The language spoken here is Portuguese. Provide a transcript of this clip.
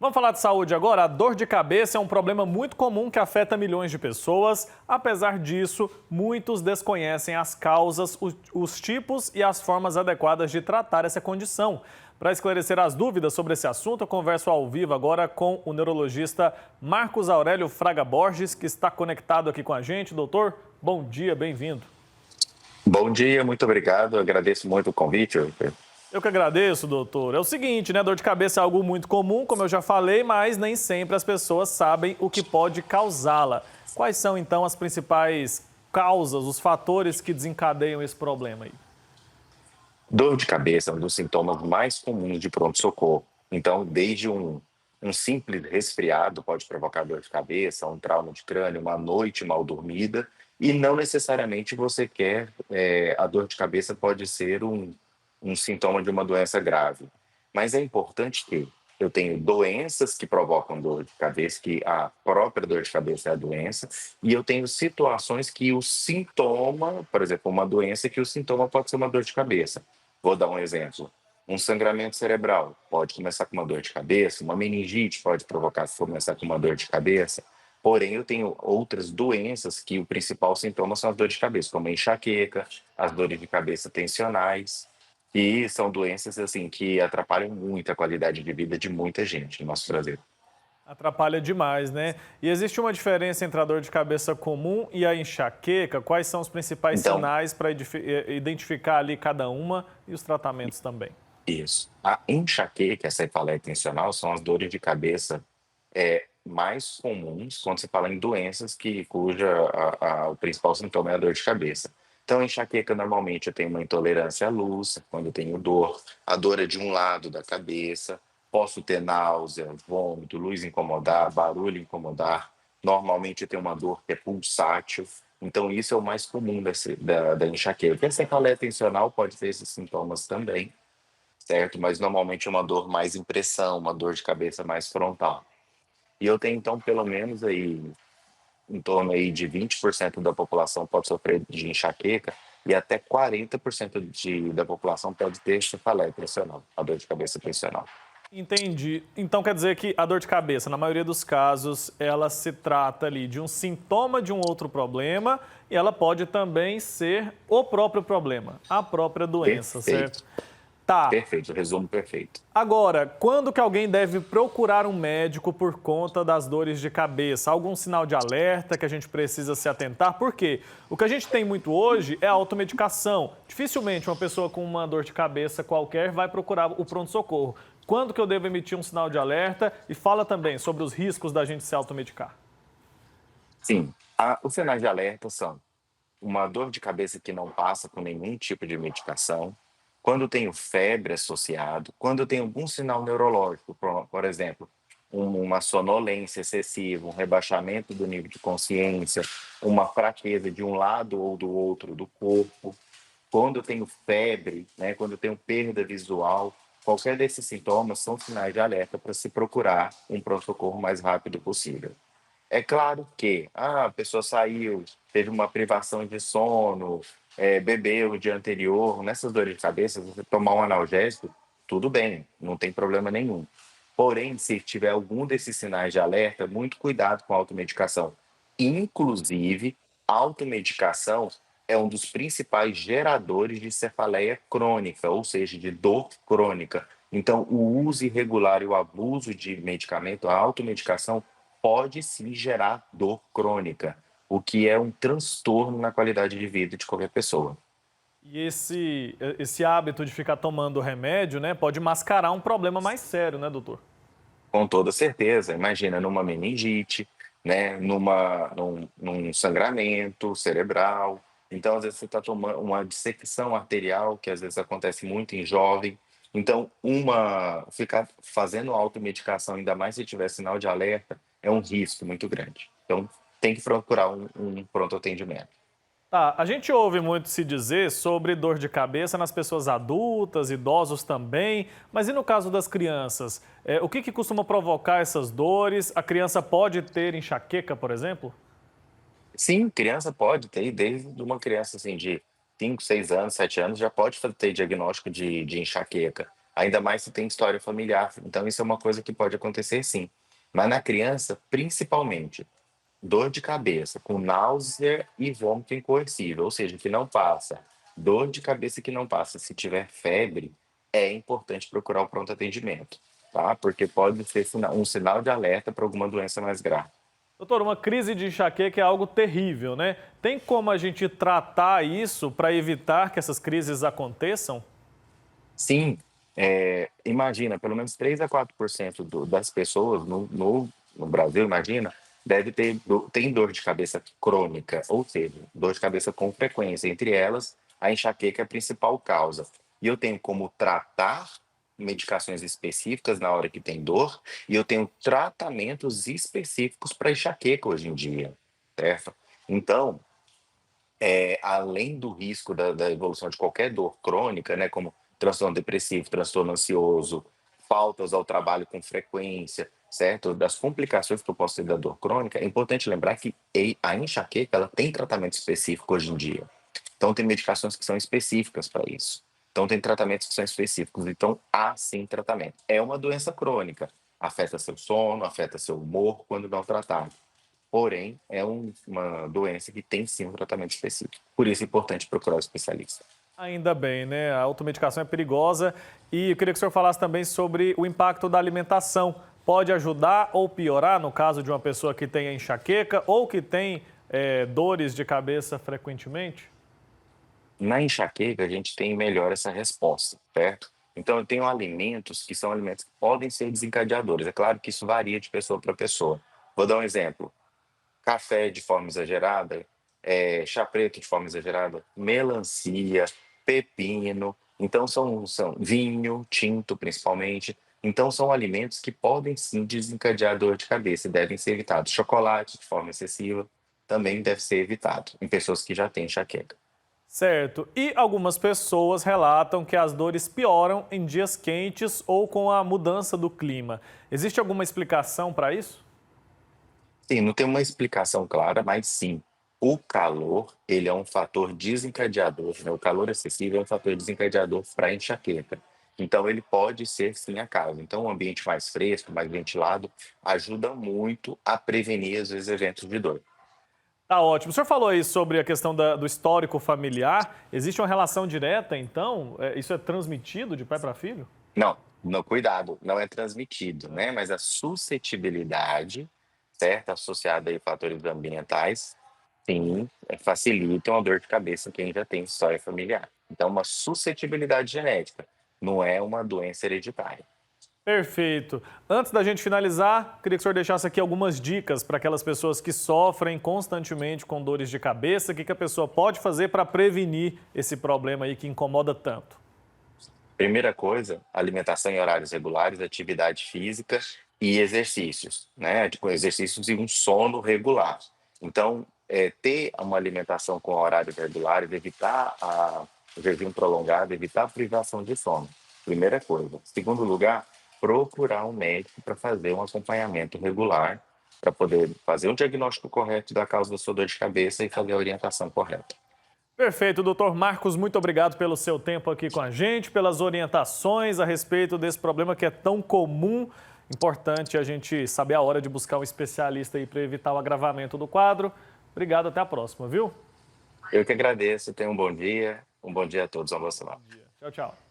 Vamos falar de saúde agora? A dor de cabeça é um problema muito comum que afeta milhões de pessoas. Apesar disso, muitos desconhecem as causas, os tipos e as formas adequadas de tratar essa condição. Para esclarecer as dúvidas sobre esse assunto, eu converso ao vivo agora com o neurologista Marcos Aurélio Fraga Borges, que está conectado aqui com a gente. Doutor, bom dia, bem-vindo. Bom dia, muito obrigado. Eu agradeço muito o convite. Eu que agradeço, doutor. É o seguinte, né? Dor de cabeça é algo muito comum, como eu já falei, mas nem sempre as pessoas sabem o que pode causá-la. Quais são, então, as principais causas, os fatores que desencadeiam esse problema aí? Dor de cabeça é um dos sintomas mais comuns de pronto-socorro. Então, desde um simples resfriado pode provocar dor de cabeça, um trauma de crânio, uma noite mal dormida, e não necessariamente você quer, a dor de cabeça pode ser um sintoma de uma doença grave. Mas é importante que eu tenho doenças que provocam dor de cabeça, que a própria dor de cabeça é a doença, e eu tenho situações que o sintoma, por exemplo, uma doença que o sintoma pode ser uma dor de cabeça. Vou dar um exemplo. Um sangramento cerebral pode começar com uma dor de cabeça, uma meningite pode começar com uma dor de cabeça. Porém, eu tenho outras doenças que o principal sintoma são as dores de cabeça, como a enxaqueca, as dores de cabeça tensionais, e são doenças assim que atrapalham muito a qualidade de vida de muita gente no nosso Brasil. Atrapalha demais, né? E existe uma diferença entre a dor de cabeça comum e a enxaqueca? Quais são os principais Então, sinais para identificar ali cada uma e os tratamentos também? isso. A enxaqueca, a cefaleia tensional, são as dores de cabeça mais comuns quando se fala em doenças cuja o principal sintoma é a dor de cabeça. Então, a enxaqueca, normalmente, eu tenho uma intolerância à luz, quando eu tenho dor, a dor é de um lado da cabeça, posso ter náusea, vômito, luz incomodar, barulho incomodar. Normalmente, eu tenho uma dor que é pulsátil. Então, isso é o mais comum da enxaqueca. A cefaleia tensional pode ter esses sintomas também, certo? Mas, normalmente, é uma dor mais impressão, uma dor de cabeça mais frontal. E eu tenho, então, pelo menos aí, em torno aí de 20% da população pode sofrer de enxaqueca e até 40% da população pode ter cefaleia tensional, a dor de cabeça tensional. Entendi. Então quer dizer que a dor de cabeça, na maioria dos casos, ela se trata ali de um sintoma de um outro problema e ela pode também ser o próprio problema, a própria doença, Perfeito, certo? Tá. perfeito, resumo perfeito. Agora, quando que alguém deve procurar um médico por conta das dores de cabeça? Algum sinal de alerta que a gente precisa se atentar? Por quê? O que a gente tem muito hoje é a automedicação. Dificilmente uma pessoa com uma dor de cabeça qualquer vai procurar o pronto-socorro. Quando que eu devo emitir um sinal de alerta? E fala também sobre os riscos da gente se automedicar. Sim, os sinais de alerta são uma dor de cabeça que não passa com nenhum tipo de medicação, quando eu tenho febre associado, quando eu tenho algum sinal neurológico, por exemplo, uma sonolência excessiva, um rebaixamento do nível de consciência, uma fraqueza de um lado ou do outro do corpo, quando eu tenho febre, né, quando eu tenho perda visual, qualquer desses sintomas são sinais de alerta para se procurar um pronto-socorro o mais rápido possível. É claro que a pessoa saiu, teve uma privação de sono, bebeu o dia anterior, nessas dores de cabeça, você tomar um analgésico, tudo bem, não tem problema nenhum. Porém, se tiver algum desses sinais de alerta, muito cuidado com a automedicação. Inclusive, a automedicação é um dos principais geradores de cefaleia crônica, ou seja, de dor crônica. Então, o uso irregular e o abuso de medicamento, a automedicação, pode sim gerar dor crônica, o que é um transtorno na qualidade de vida de qualquer pessoa. E esse hábito de ficar tomando remédio, né, pode mascarar um problema mais sério, né, doutor? Com toda certeza, imagina numa meningite, né, num sangramento cerebral. Então, às vezes, você está tomando uma dissecção arterial, que às vezes acontece muito em jovem. Então, ficar fazendo automedicação, ainda mais se tiver sinal de alerta, é um risco muito grande. Então, tem que procurar um pronto atendimento. Tá, a gente ouve muito se dizer sobre dor de cabeça nas pessoas adultas, idosos também, mas e no caso das crianças? O que costuma provocar essas dores? A criança pode ter enxaqueca, por exemplo? Sim, criança pode ter, desde uma criança assim de 5, 6 anos, 7 anos, já pode ter diagnóstico de enxaqueca. Ainda mais se tem história familiar. Então, isso é uma coisa que pode acontecer sim. Mas na criança, principalmente, dor de cabeça com náusea e vômito incoercível, ou seja, que não passa. Dor de cabeça que não passa. Se tiver febre, é importante procurar o pronto atendimento, tá? Porque pode ser um sinal de alerta para alguma doença mais grave. Doutor, uma crise de enxaqueca é algo terrível, né? Tem como a gente tratar isso para evitar que essas crises aconteçam? Sim, imagina, pelo menos 3 a 4% das pessoas no Brasil, imagina, tem dor de cabeça crônica, ou seja, dor de cabeça com frequência. Entre elas, a enxaqueca é a principal causa. E eu tenho como tratar medicações específicas na hora que tem dor, e eu tenho tratamentos específicos para enxaqueca hoje em dia, certo? Então, além do risco da evolução de qualquer dor crônica, né, como transtorno depressivo, transtorno ansioso, faltas ao trabalho com frequência, certo? Das complicações que eu posso ter da dor crônica, é importante lembrar que a enxaqueca ela tem tratamento específico hoje em dia. Então, tem medicações que são específicas para isso. Então, tem tratamentos que são específicos. Então, há sim tratamento. É uma doença crônica. Afeta seu sono, afeta seu humor quando não tratado. Porém, é uma doença que tem sim um tratamento específico. Por isso é importante procurar o especialista. Ainda bem, né? A automedicação é perigosa e eu queria que o senhor falasse também sobre o impacto da alimentação. Pode ajudar ou piorar no caso de uma pessoa que tenha enxaqueca ou que tem dores de cabeça frequentemente? Na enxaqueca, a gente tem melhor essa resposta, certo? Então, eu tenho alimentos que são alimentos que podem ser desencadeadores. É claro que isso varia de pessoa para pessoa. Vou dar um exemplo. Café de forma exagerada, chá preto de forma exagerada, melancia, pepino. Então, são vinho, tinto principalmente. Então, são alimentos que podem sim desencadear dor de cabeça e devem ser evitados. Chocolate de forma excessiva também deve ser evitado em pessoas que já têm enxaqueca. Certo. E algumas pessoas relatam que as dores pioram em dias quentes ou com a mudança do clima. Existe alguma explicação para isso? Sim, não tem uma explicação clara, mas sim, o calor, ele é um fator desencadeador, né? O calor excessivo é um fator desencadeador para enxaqueca. Então, ele pode ser sim a causa. Então, um ambiente mais fresco, mais ventilado, ajuda muito a prevenir, às vezes, eventos de dor. Tá ótimo. O senhor falou aí sobre a questão do histórico familiar. Existe uma relação direta, então? Isso é transmitido de pai para filho? Não, não, cuidado, não é transmitido, né? Mas a suscetibilidade, certo? Associada aí a fatores ambientais, sim, facilitam a dor de cabeça em quem já tem história familiar. Então, uma suscetibilidade genética, não é uma doença hereditária. Perfeito. Antes da gente finalizar, queria que o senhor deixasse aqui algumas dicas para aquelas pessoas que sofrem constantemente com dores de cabeça. O que a pessoa pode fazer para prevenir esse problema aí que incomoda tanto? Primeira coisa, alimentação em horários regulares, atividade física e exercícios, né? Tipo, exercícios e um sono regular. Então, ter uma alimentação com horários regulares, evitar o jejum prolongado, evitar a privação de sono. Primeira coisa. Segundo lugar, procurar um médico para fazer um acompanhamento regular, para poder fazer um diagnóstico correto da causa da sua dor de cabeça e fazer a orientação correta. Perfeito, doutor Marcos, muito obrigado pelo seu tempo aqui com a gente, pelas orientações a respeito desse problema que é tão comum. Importante a gente saber a hora de buscar um especialista aí para evitar o agravamento do quadro. Obrigado, até a próxima, viu? Eu que agradeço, tenha um bom dia a todos, uma boa semana. Tchau, tchau.